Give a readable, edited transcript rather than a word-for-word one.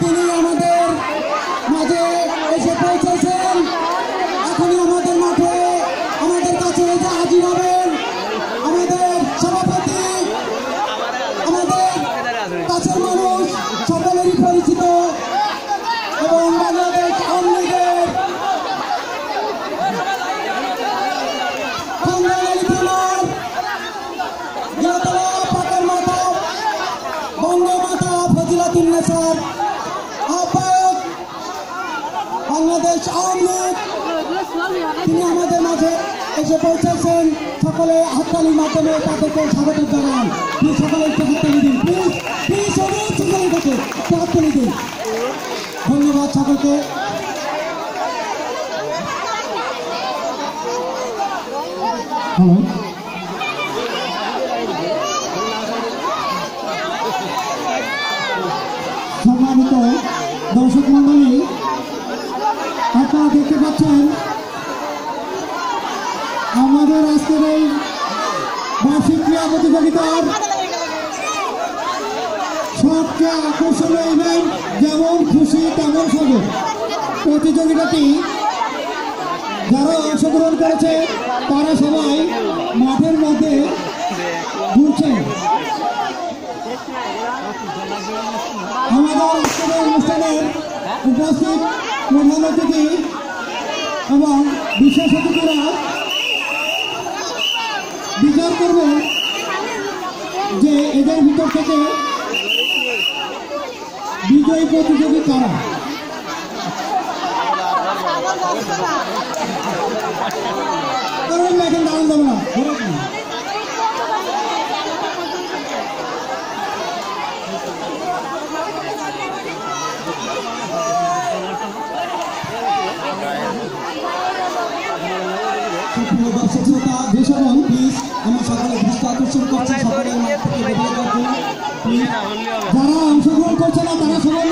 তিনি আমাদের মাঝে এসে পৌঁছেছেন। এখনই আমাদের মাঠে আমাদের কাছে এসে হাজির হবেন আমাদের সভাপতি, আমাদের কাছের মানুষ, সকলেরই পরিচিত এবং বাংলাদেশ আওয়ামী লীগের ফজিলাতুন্নেসার আহ্বায়ক বাংলাদেশ আওয়ামী লীগ, তিনি আমাদের মাঝে এসে পৌঁছেছেন। সকলে হাততালির মাধ্যমে তাদেরকে স্বাগত জানান। সকলে একটু হাততালি দিন, প্লিজ প্লিজ, অনুরোধ সকলের কাছে একটু হাততালি দিন। ধন্যবাদ সকলকে। সম্মানিত দর্শক মন্ডলী, আপনারা দেখতে পাচ্ছেন আমাদের আজকের এই বার্ষিক ক্রীড়া প্রতিযোগিতার সবচেয়ে আকর্ষণীয় ইভেন্ট, যেমন খুশি তেমন খবর। প্রতিযোগিতাটি যারা অংশগ্রহণ করেছে তারা সবাই মাঠের মধ্যে ঘুরছেন। আমাদের আজকের অনুষ্ঠানের উপস্থিত প্রধান অতিথি এবং বিশেষ অতিথিরা বিচার করবেন যে এদের ভিতর থেকে বিজয়ী প্রতিযোগী কারা। এখন দাঁড়ান যাবে না। দর্শক শ্রোতা দেশগণ, প্লিজ আমার সকলে দৃষ্টি আকর্ষণ করছে, সকলের মাঠ থেকে বেরিয়ে যাবেন। যারা অংশগ্রহণ করছে না তারা সবাই